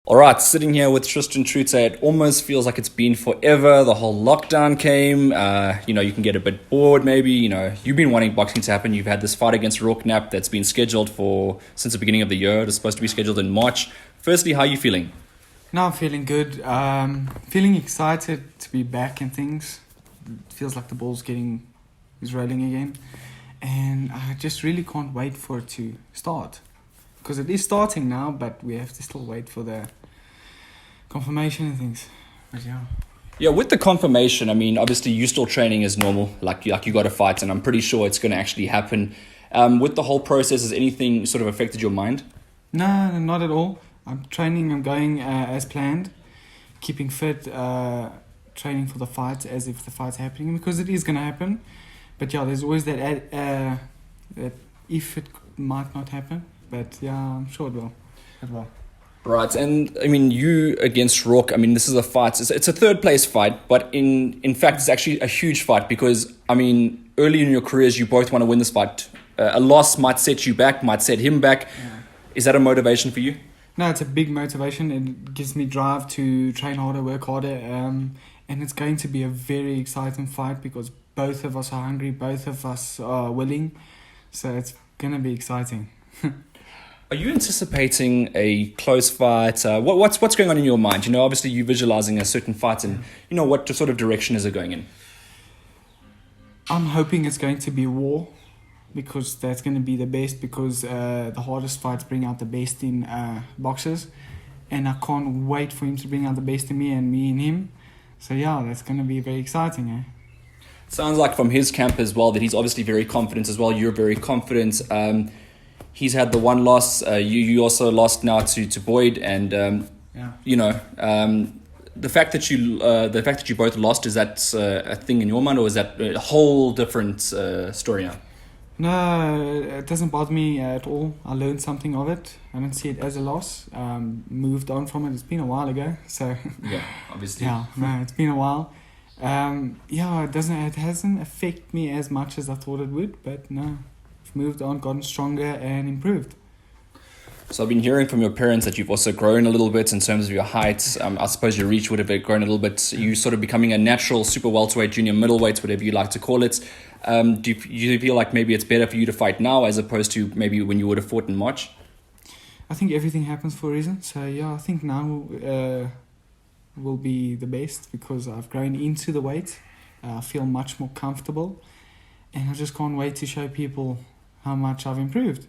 All right, sitting here with Tristan Truter, it almost feels like it's been forever. The whole lockdown came. You can get a bit bored maybe. You've been wanting boxing to happen. You've had this fight against Rook that's been scheduled since the beginning of the year. It was supposed to be scheduled in March. Firstly, how are you feeling? No, I'm feeling good. Feeling excited to be back and things. It feels like the ball's is rolling again. And I just really can't wait for it to start. Because it is starting now, but we have to still wait for the confirmation and things. But yeah. Yeah, with the confirmation, obviously you're still training as normal, like you got to fight, and I'm pretty sure it's going to actually happen. With the whole process, has anything sort of affected your mind? No, not at all. I'm training, I'm going as planned, keeping fit, training for the fight as if the fight's happening, because it is going to happen. But yeah, there's always that if it might not happen. But yeah, I'm sure it will as well. Right, and you against Rook, this is a fight. It's a third place fight, but in fact, it's actually a huge fight because, early in your careers, you both want to win this fight. A loss might set you back, might set him back. Yeah. Is that a motivation for you? No, it's a big motivation. It gives me drive to train harder, work harder, and it's going to be a very exciting fight because both of us are hungry, both of us are willing, so it's going to be exciting. Are you anticipating a close fight? What's going on in your mind? Obviously you're visualizing a certain fight, and what sort of direction is it going in? I'm hoping it's going to be war, because that's going to be the best. Because the hardest fights bring out the best in boxers, and I can't wait for him to bring out the best in me and me in him. So yeah, that's going to be very exciting. Sounds like from his camp as well that he's obviously very confident as well. You're very confident. He's had the one loss. You also lost now to Boyd, and the fact that you both lost, is that a thing in your mind, or is that a whole different story now? No, it doesn't bother me at all. I learned something of it. I don't see it as a loss. Moved on from it. It's been a while ago, so yeah, obviously. Yeah, no, it's been a while. It hasn't affected me as much as I thought it would, but no. Moved on, gotten stronger and improved. So I've been hearing from your parents that you've also grown a little bit in terms of your height. I suppose your reach would have grown a little bit. You sort of becoming a natural super welterweight, junior middleweight, whatever you like to call it. Do you feel like maybe it's better for you to fight now as opposed to maybe when you would have fought in March? I think everything happens for a reason. So yeah, I think now will be the best because I've grown into the weight. I feel much more comfortable, and I just can't wait to show people how much I've improved.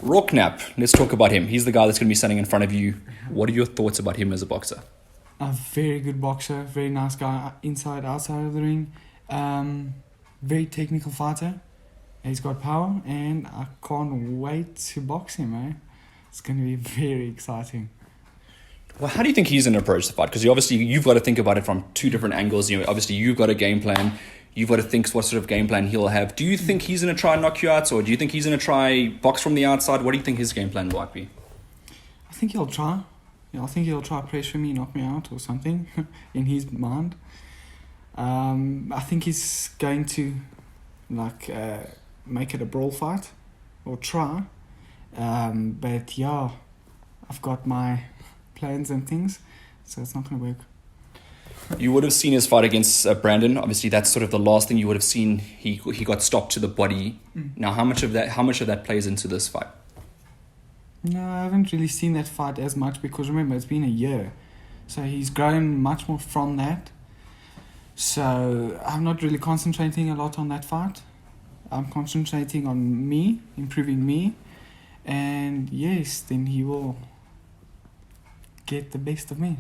Rook, let's talk about him. He's the guy that's going to be standing in front of you. What are your thoughts about him as a boxer? A very good boxer, very nice guy inside, outside of the ring. Very technical fighter. He's got power, and I can't wait to box him. It's going to be very exciting. Well, how do you think he's going to approach the fight? Because you've got to think about it from two different angles. Obviously you've got a game plan. You've got to think what sort of game plan he'll have. Do you think he's going to try and knock you out, or do you think he's going to try box from the outside? What do you think his game plan might be? I think he'll try. I think he'll try pressure me, knock me out or something in his mind. I think he's going to make it a brawl fight or try. But yeah, I've got my plans and things, so it's not going to work. You would have seen his fight against Brandon. Obviously, that's sort of the last thing you would have seen. He got stopped to the body. Now, how much of that plays into this fight? No, I haven't really seen that fight as much because remember, it's been a year. So he's grown much more from that. So I'm not really concentrating a lot on that fight. I'm concentrating on me, improving me. And yes, then he will get the best of me.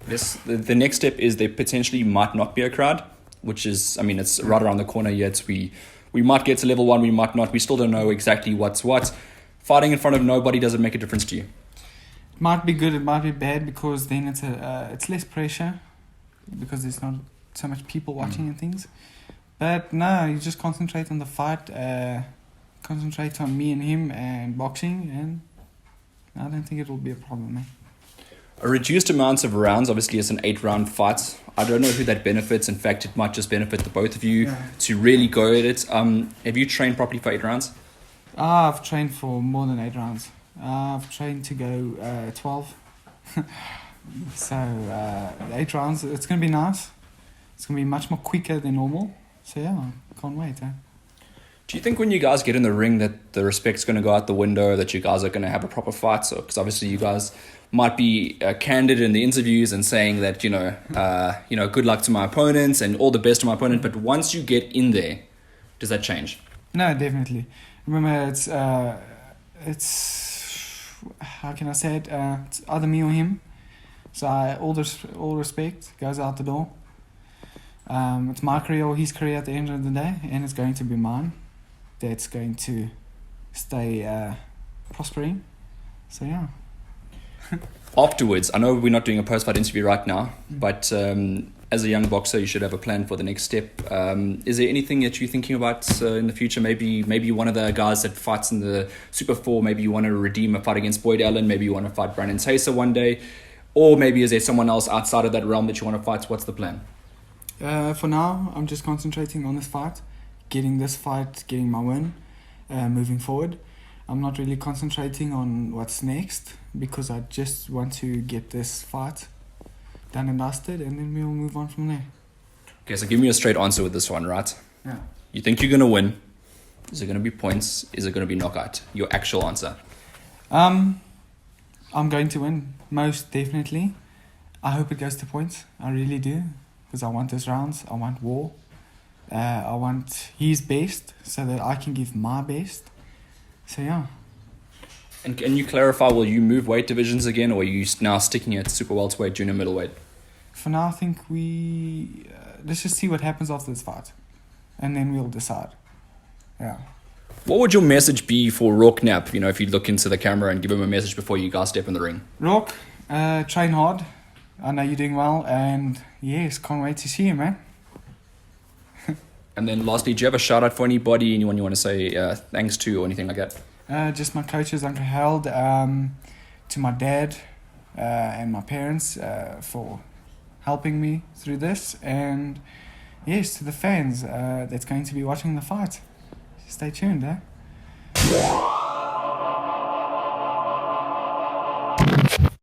Yes, the next step is there potentially might not be a crowd, which is, it's right around the corner yet. We might get to level 1, we might not. We still don't know exactly what's what. Fighting in front of nobody, does it make a difference to you? It might be good, it might be bad, because then it's less pressure, because there's not so much people watching and things. But no, you just concentrate on the fight, concentrate on me and him and boxing, and I don't think it will be a problem, A reduced amount of rounds, obviously it's an 8-round fight. I don't know who that benefits. In fact, it might just benefit the both of you to really go at it. Have you trained properly for 8 rounds? I've trained for more than 8 rounds. I've trained to go 12. So, 8 rounds, it's going to be nice. It's going to be much more quicker than normal. So, yeah, can't wait. Do you think when you guys get in the ring that the respect's going to go out the window, that you guys are going to have a proper fight? So, because obviously you guys might be candid in the interviews and saying that, good luck to my opponents and all the best to my opponent. But once you get in there, does that change? No, definitely. Remember, it's how can I say it? It's either me or him. So all respect goes out the door. It's my career or his career at the end of the day, and it's going to be mine. That's going to stay prospering. So yeah. Afterwards, I know we're not doing a post-fight interview right now, but as a young boxer, you should have a plan for the next step. Is there anything that you're thinking about in the future? Maybe one of the guys that fights in the Super 4, maybe you want to redeem a fight against Boyd Allen, maybe you want to fight Brandon Taser one day, or maybe is there someone else outside of that realm that you want to fight? What's the plan? For now, I'm just concentrating on this fight, getting my win, moving forward. I'm not really concentrating on what's next because I just want to get this fight done and dusted, and then we'll move on from there. Okay, so give me a straight answer with this one, right? Yeah. You think you're going to win? Is it going to be points? Is it going to be knockout? Your actual answer. I'm going to win, most definitely. I hope it goes to points. I really do, because I want those rounds. I want war. I want his best so that I can give my best. So, yeah. And can you clarify, will you move weight divisions again, or are you now sticking at super welterweight, junior middleweight? For now, I think let's just see what happens after this fight, and then we'll decide. Yeah. What would your message be for Rook Knapp, if you look into the camera and give him a message before you guys step in the ring? Rook, train hard. I know you're doing well, and yes, can't wait to see you, man. And then lastly, do you have a shout out for anybody, anyone you want to say thanks to or anything like that? Just my coaches, Uncle Harold, to my dad and my parents for helping me through this, and yes, to the fans that's going to be watching the fight. Stay tuned,